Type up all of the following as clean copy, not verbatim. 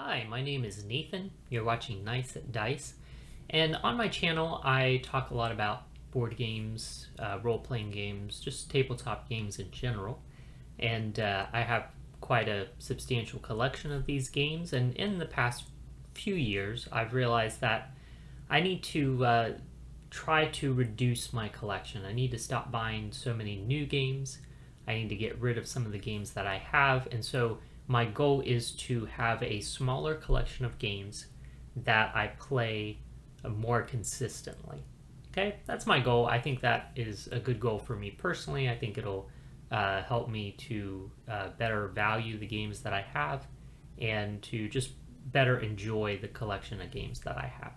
Hi, my name is Nathan. You're watching Nice at Dice. And on my channel, I talk a lot about board games, role-playing games, just tabletop games in general. And I have quite a substantial collection of these games. And in the past few years, I've realized that I need to try to reduce my collection. I need to stop buying so many new games. I need to get rid of some of the games that I have. And so my goal is to have a smaller collection of games that I play more consistently. Okay, that's my goal. I think that is a good goal for me personally. I think it'll help me to better value the games that I have and to just better enjoy the collection of games that I have.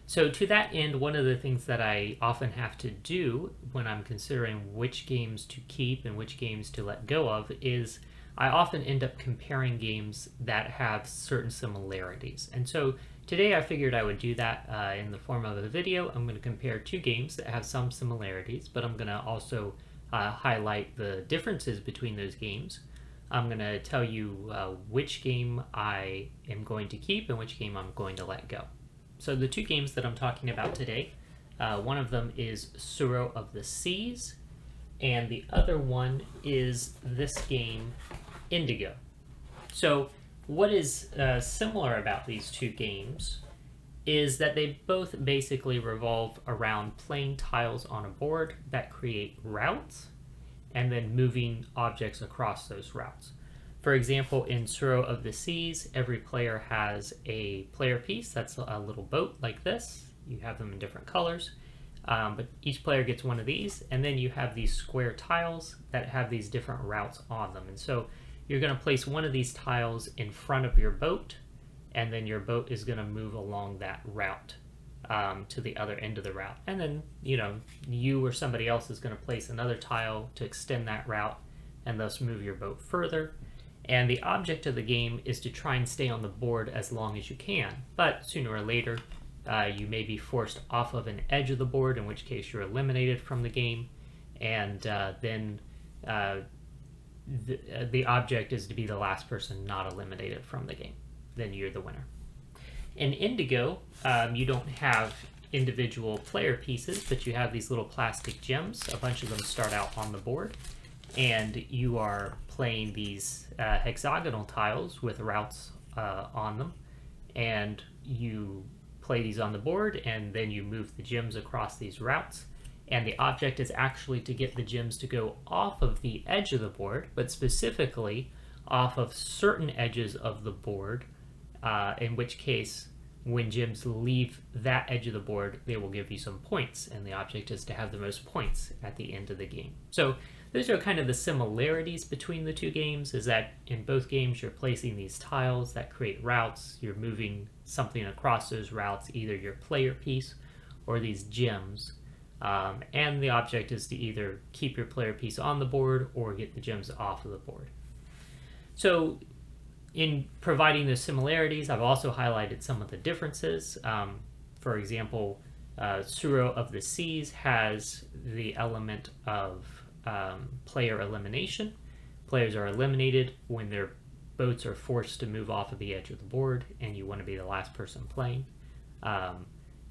So to that end, one of the things that I often have to do when I'm considering which games to keep and which games to let go of is I often end up comparing games that have certain similarities. And so today I figured I would do that in the form of a video. I'm going to compare two games that have some similarities, but I'm going to also highlight the differences between those games. I'm going to tell you which game I am going to keep and which game I'm going to let go. So the two games that I'm talking about today, one of them is Tsuro of the Seas, and the other one is this game, Indigo. So what is similar about these two games is that they both basically revolve around playing tiles on a board that create routes and then moving objects across those routes. For example, in Tsuro of the Seas, every player has a player piece that's a little boat like this. You have them in different colors, but each player gets one of these, and then you have these square tiles that have these different routes on them. And so you're going to place one of these tiles in front of your boat, and then your boat is going to move along that route to the other end of the route. And then, you or somebody else is going to place another tile to extend that route and thus move your boat further. And the object of the game is to try and stay on the board as long as you can. But sooner or later, you may be forced off of an edge of the board, in which case you're eliminated from the game. And then the object is to be the last person not eliminated from the game. Then you're the winner. In Indigo, you don't have individual player pieces, but you have these little plastic gems. A bunch of them start out on the board. And you are playing these hexagonal tiles with routes on them, and you play these on the board, and then you move the gems across these routes, and the object is actually to get the gems to go off of the edge of the board, but specifically off of certain edges of the board, in which case when gems leave that edge of the board, they will give you some points, and the object is to have the most points at the end of the game. So those are kind of the similarities between the two games, is that in both games you're placing these tiles that create routes, you're moving something across those routes, either your player piece or these gems, and the object is to either keep your player piece on the board or get the gems off of the board. So in providing the similarities, I've also highlighted some of the differences. For example, Tsuro of the Seas has the element of player elimination. Players are eliminated when their boats are forced to move off of the edge of the board, and you want to be the last person playing.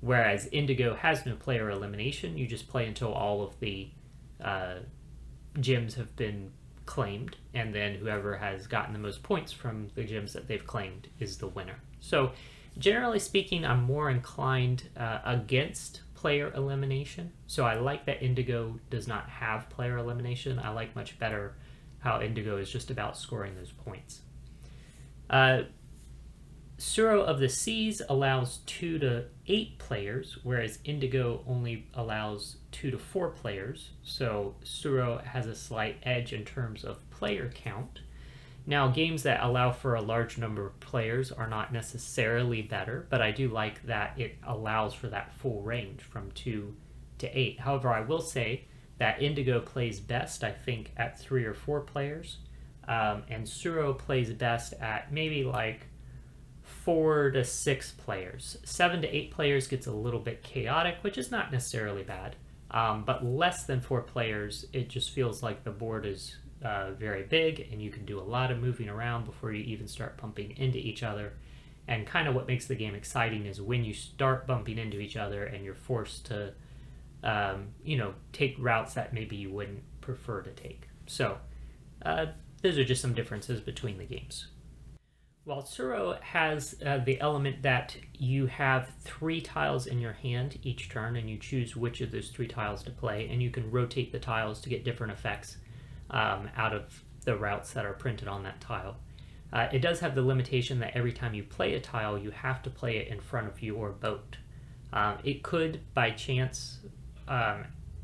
Whereas Indigo has no player elimination. You just play until all of the gems have been claimed, and then whoever has gotten the most points from the gems that they've claimed is the winner. So generally speaking, I'm more inclined against player elimination. So I like that Indigo does not have player elimination. I like much better how Indigo is just about scoring those points. Tsuro of the Seas allows 2 to 8 players, whereas Indigo only allows 2 to 4 players. So Tsuro has a slight edge in terms of player count. Now, games that allow for a large number of players are not necessarily better, but I do like that it allows for that full range from 2 to 8. However, I will say that Indigo plays best, I think, at 3 or 4 players, and Tsuro plays best at maybe like 4 to 6 players. 7 to 8 players gets a little bit chaotic, which is not necessarily bad, but less than 4 players, it just feels like the board is very big, and you can do a lot of moving around before you even start bumping into each other. And kind of what makes the game exciting is when you start bumping into each other and you're forced to, take routes that maybe you wouldn't prefer to take. So those are just some differences between the games. While Tsuro has the element that you have 3 tiles in your hand each turn, and you choose which of those 3 tiles to play, and you can rotate the tiles to get different effects out of the routes that are printed on that tile. It does have the limitation that every time you play a tile, you have to play it in front of your boat. It could, by chance,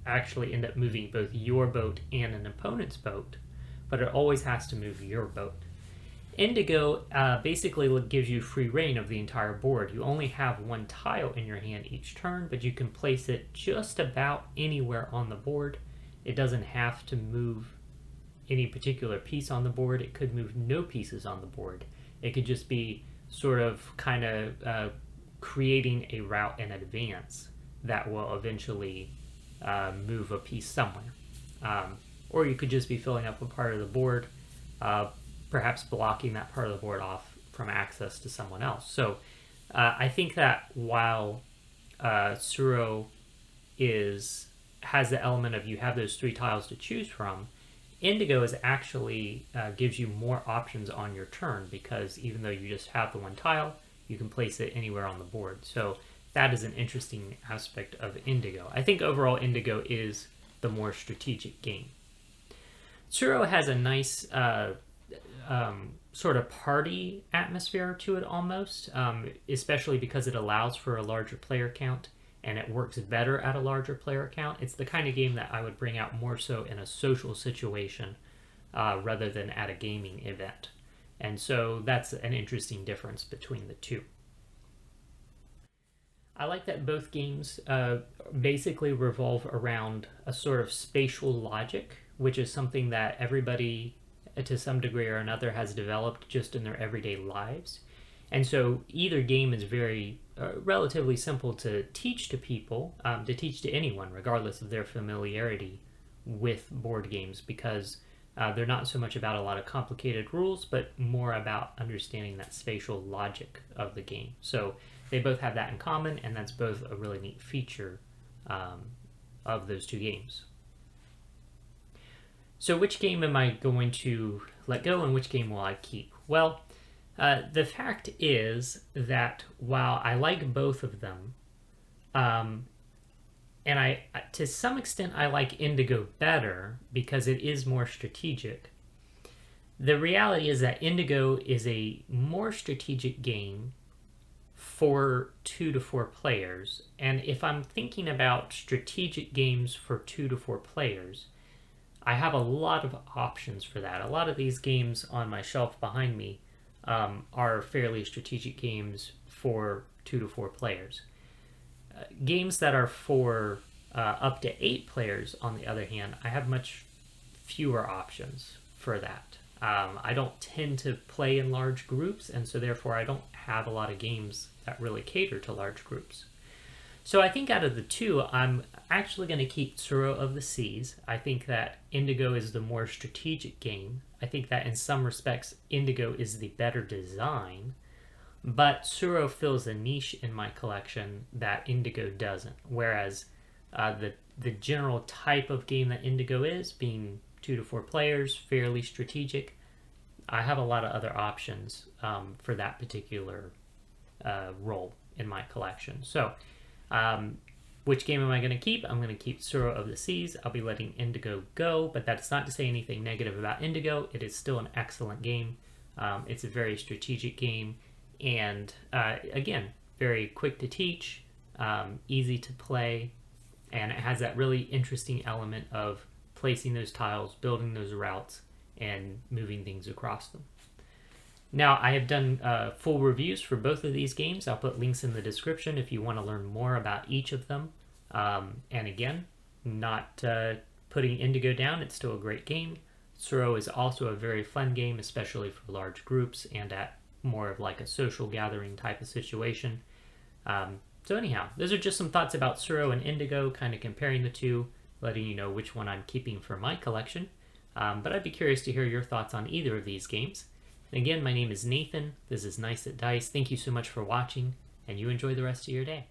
actually end up moving both your boat and an opponent's boat, but it always has to move your boat. Indigo basically gives you free reign of the entire board. You only have 1 tile in your hand each turn, but you can place it just about anywhere on the board. It doesn't have to move any particular piece on the board. It could move no pieces on the board. It could just be sort of kind of creating a route in advance that will eventually move a piece somewhere. Or you could just be filling up a part of the board, perhaps blocking that part of the board off from access to someone else. So I think that while Tsuro has the element of you have those 3 tiles to choose from, Indigo is actually gives you more options on your turn, because even though you just have the 1 tile, you can place it anywhere on the board. So that is an interesting aspect of Indigo. I think overall Indigo is the more strategic game. Tsuro has a nice sort of party atmosphere to it almost, especially because it allows for a larger player count, and it works better at a larger player count. It's the kind of game that I would bring out more so in a social situation rather than at a gaming event. And so that's an interesting difference between the two. I like that both games basically revolve around a sort of spatial logic, which is something that everybody to some degree or another has developed just in their everyday lives. And so either game is very relatively simple to teach to people, to teach to anyone, regardless of their familiarity with board games, because they're not so much about a lot of complicated rules, but more about understanding that spatial logic of the game. So they both have that in common, and that's both a really neat feature of those 2 games. So which game am I going to let go and which game will I keep? Well, the fact is that while I like both of them, and I to some extent I like Indigo better because it is more strategic, the reality is that Indigo is a more strategic game for 2 to 4 players. And if I'm thinking about strategic games for 2 to 4 players, I have a lot of options for that. A lot of these games on my shelf behind me are fairly strategic games for 2 to 4 players. Games that are for up to 8 players, on the other hand, I have much fewer options for that. I don't tend to play in large groups, and so therefore I don't have a lot of games that really cater to large groups. So I think out of the 2, I'm actually going to keep Tsuro of the Seas. I think that Indigo is the more strategic game. I think that in some respects, Indigo is the better design, but Tsuro fills a niche in my collection that Indigo doesn't. Whereas the general type of game that Indigo is, being 2 to 4 players, fairly strategic, I have a lot of other options for that particular role in my collection. So which game am I going to keep? I'm going to keep Tsuro of the Seas. I'll be letting Indigo go, but that's not to say anything negative about Indigo. It is still an excellent game. It's a very strategic game, and again, very quick to teach, easy to play, and it has that really interesting element of placing those tiles, building those routes, and moving things across them. Now, I have done full reviews for both of these games. I'll put links in the description if you want to learn more about each of them. And again, not putting Indigo down, it's still a great game. Tsuro is also a very fun game, especially for large groups and at more of like a social gathering type of situation. So anyhow, those are just some thoughts about Tsuro and Indigo, kind of comparing the two, letting you know which one I'm keeping for my collection. But I'd be curious to hear your thoughts on either of these games. And again, my name is Nathan. This is Nice at Dice. Thank you so much for watching, and you enjoy the rest of your day.